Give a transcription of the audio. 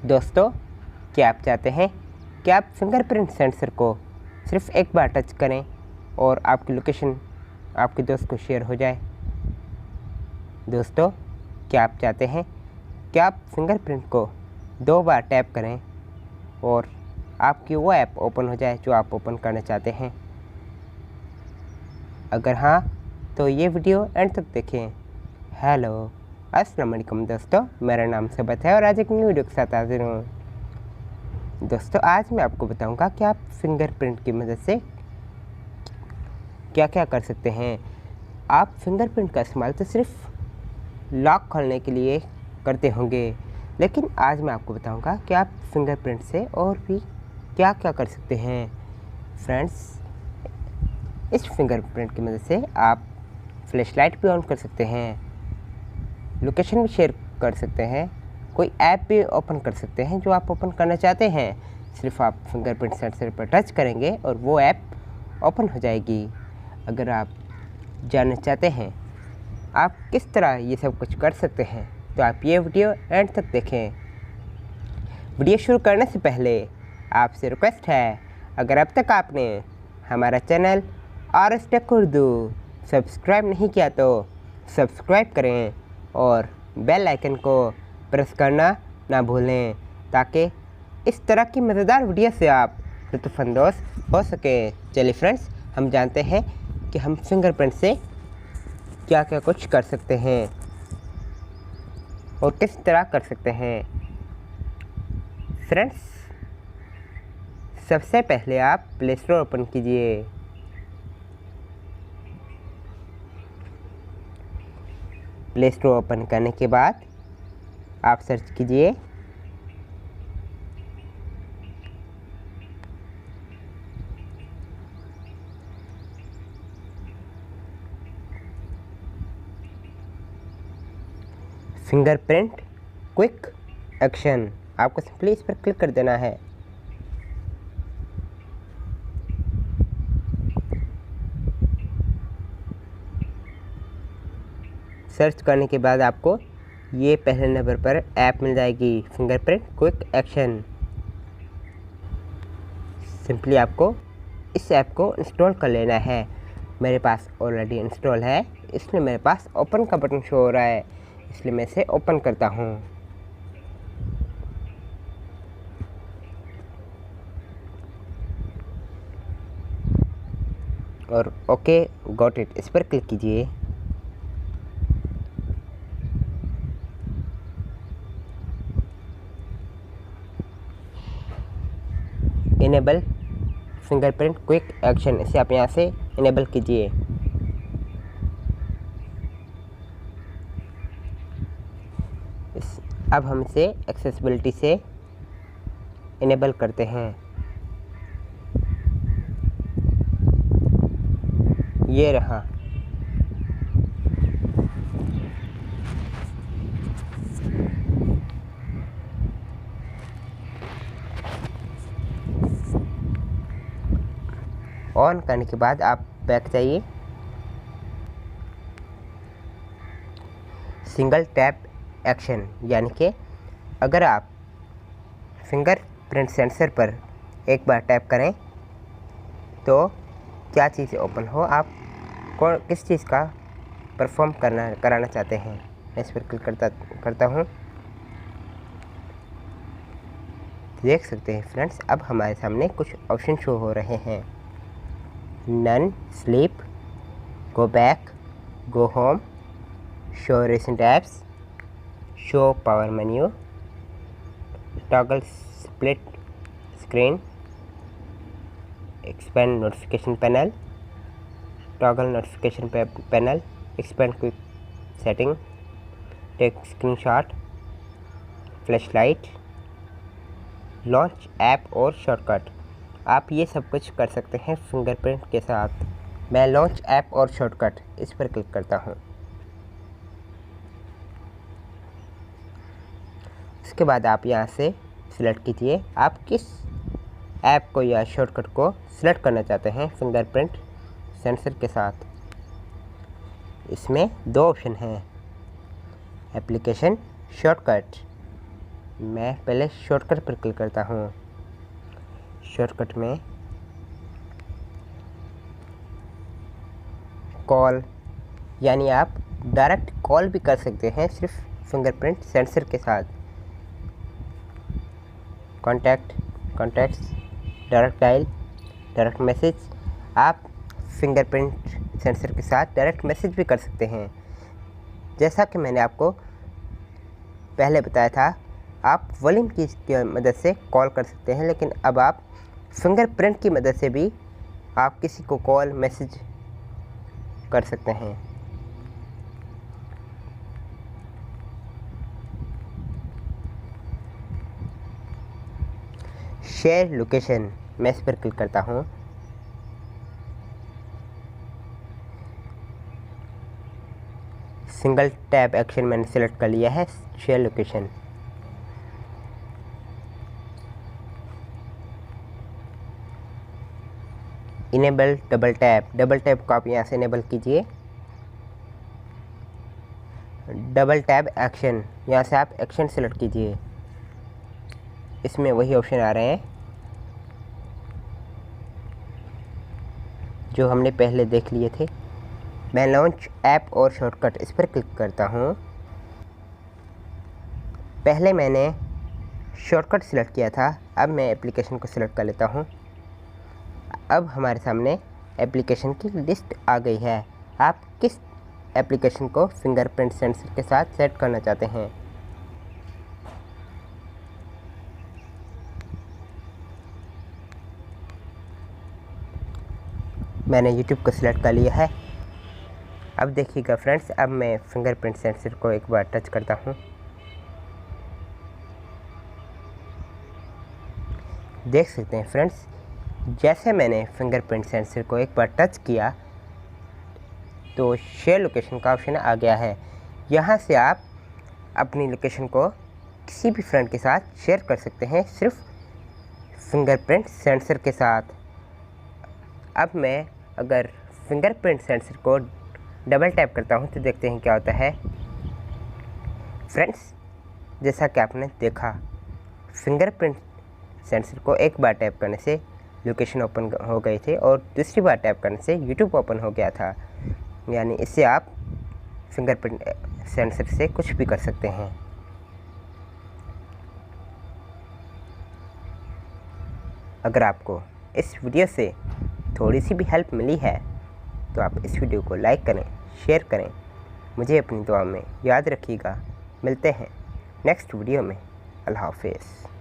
दोस्तों, क्या आप चाहते हैं कि आप फिंगरप्रिंट सेंसर को सिर्फ एक बार टच करें और आपकी लोकेशन आपके दोस्त को शेयर हो जाए? दोस्तों, क्या आप चाहते हैं कि आप फिंगरप्रिंट को 2 बार टैप करें और आपकी वो ऐप ओपन हो जाए जो आप ओपन करना चाहते हैं? अगर हाँ, तो ये वीडियो एंड तक देखें। हेलो, अस्सलाम वालेकुम दोस्तों, मेरा नाम सबत है और आज एक न्यू वीडियो के साथ हाजिर हूँ। दोस्तों, आज मैं आपको बताऊंगा कि आप फिंगरप्रिंट की मदद से क्या क्या कर सकते हैं। आप फिंगरप्रिंट का इस्तेमाल तो सिर्फ लॉक खोलने के लिए करते होंगे, लेकिन आज मैं आपको बताऊंगा कि आप फिंगरप्रिंट से और भी क्या क्या कर सकते हैं। फ्रेंड्स, इस फिंगरप्रिंट की मदद से आप फ्लैशलाइट भी ऑन कर सकते हैं, लोकेशन भी शेयर कर सकते हैं, कोई ऐप भी ओपन कर सकते हैं जो आप ओपन करना चाहते हैं। सिर्फ आप फिंगरप्रिंट सेंसर पर टच करेंगे और वो ऐप ओपन हो जाएगी। अगर आप जानना चाहते हैं आप किस तरह ये सब कुछ कर सकते हैं, तो आप ये वीडियो एंड तक देखें। वीडियो शुरू करने से पहले आपसे रिक्वेस्ट है, अगर अब तक आपने हमारा channel RS Tech Urdu subscribe नहीं किया तो सब्सक्राइब करें और बेल आइकन को प्रेस करना ना भूलें, ताकि इस तरह की मज़ेदार वीडियो से आप लुत्फ़अंदोज़ हो सकें। चलिए फ्रेंड्स, हम जानते हैं कि हम फिंगरप्रिंट से क्या क्या कुछ कर सकते हैं और किस तरह कर सकते हैं। फ्रेंड्स, सबसे पहले आप प्ले स्टोर ओपन कीजिए। प्ले स्टोर ओपन करने के बाद आप सर्च कीजिए फिंगरप्रिंट क्विक एक्शन। आपको सिंपली इस पर क्लिक कर देना है। सर्च करने के बाद आपको ये पहले नंबर पर ऐप मिल जाएगी, फिंगरप्रिंट क्विक एक्शन। सिंपली आपको इस ऐप को इंस्टॉल कर लेना है। मेरे पास ऑलरेडी इंस्टॉल है, इसलिए मेरे पास ओपन का बटन शो हो रहा है, इसलिए मैं इसे ओपन करता हूँ। और ओके गॉट इट, इस पर क्लिक कीजिए। इनेबल फिंगरप्रिंट क्विक एक्शन, इसे आप यहाँ से इनेबल कीजिए। अब हम इसे एक्सेसिबिलिटी से इनेबल करते हैं। ये रहा। ऑन करने के बाद आप बैक जाइए। सिंगल टैप एक्शन, यानी कि अगर आप फिंगरप्रिंट सेंसर पर एक बार टैप करें तो क्या चीज़ ओपन हो, आप किस चीज़ का परफॉर्म कराना चाहते हैं। मैं इस पर क्लिक करता हूँ। देख सकते हैं फ्रेंड्स, अब हमारे सामने कुछ ऑप्शन शो हो रहे हैं। None, sleep, go back, go home, show recent apps, show power menu, toggle split screen, expand notification panel, toggle notification panel, expand quick setting, take screenshot, flashlight, launch app और shortcut. आप ये सब कुछ कर सकते हैं फिंगरप्रिंट के साथ। मैं लॉन्च ऐप और शॉर्टकट इस पर क्लिक करता हूँ। इसके बाद आप यहाँ से सिलेक्ट कीजिए आप किस ऐप को या शॉर्टकट को सिलेक्ट करना चाहते हैं फिंगरप्रिंट सेंसर के साथ। इसमें 2 ऑप्शन हैं, एप्लीकेशन, शॉर्टकट। मैं पहले शॉर्टकट पर क्लिक करता हूँ। शॉर्टकट में कॉल, यानी आप डायरेक्ट कॉल भी कर सकते हैं सिर्फ फिंगरप्रिंट सेंसर के साथ। Contacts, direct dial, direct message, आप फिंगरप्रिंट सेंसर के साथ डायरेक्ट मैसेज भी कर सकते हैं। जैसा कि मैंने आपको पहले बताया था, आप वॉल्यूम की मदद से कॉल कर सकते हैं, लेकिन अब आप फिंगरप्रिंट की मदद से भी आप किसी को कॉल मैसेज कर सकते हैं। शेयर लोकेशन, मैं इस पर क्लिक करता हूँ। सिंगल टैप एक्शन मैंने सेलेक्ट कर लिया है, share location. Enable double tap को आप यहाँ से इनेबल कीजिए। डबल टैप एक्शन, यहाँ से आप एक्शन सेलेक्ट कीजिए। इसमें वही ऑप्शन आ रहे हैं जो हमने पहले देख लिए थे। मैं लॉन्च ऐप और शॉर्टकट, इस पर क्लिक करता हूँ। पहले मैंने शॉर्टकट सिलेक्ट किया था, अब मैं एप्लीकेशन को सिलेक्ट कर लेता हूँ। अब हमारे सामने एप्लीकेशन की लिस्ट आ गई है। आप किस एप्लीकेशन को फिंगरप्रिंट सेंसर के साथ सेट करना चाहते हैं। मैंने YouTube को सिलेक्ट कर लिया है। अब देखिएगा फ्रेंड्स, अब मैं फिंगरप्रिंट सेंसर को एक बार टच करता हूँ। देख सकते हैं फ्रेंड्स, जैसे मैंने फिंगरप्रिंट सेंसर को एक बार टच किया तो शेयर लोकेशन का ऑप्शन आ गया है। यहाँ से आप अपनी लोकेशन को किसी भी फ्रेंड के साथ शेयर कर सकते हैं सिर्फ फिंगरप्रिंट सेंसर के साथ। अब मैं अगर फिंगरप्रिंट सेंसर को डबल टैप करता हूँ तो देखते हैं क्या होता है। फ्रेंड्स, जैसा कि आपने देखा, फिंगरप्रिंट सेंसर को एक बार टैप करने से लोकेशन ओपन हो गई थी और दूसरी बार टैप करने से YouTube ओपन हो गया था। यानी इससे आप फिंगरप्रिंट सेंसर से कुछ भी कर सकते हैं। अगर आपको इस वीडियो से थोड़ी सी भी हेल्प मिली है तो आप इस वीडियो को लाइक करें, शेयर करें। मुझे अपनी दुआ में याद रखिएगा। मिलते हैं नेक्स्ट वीडियो में। अल्लाह हाफिज़।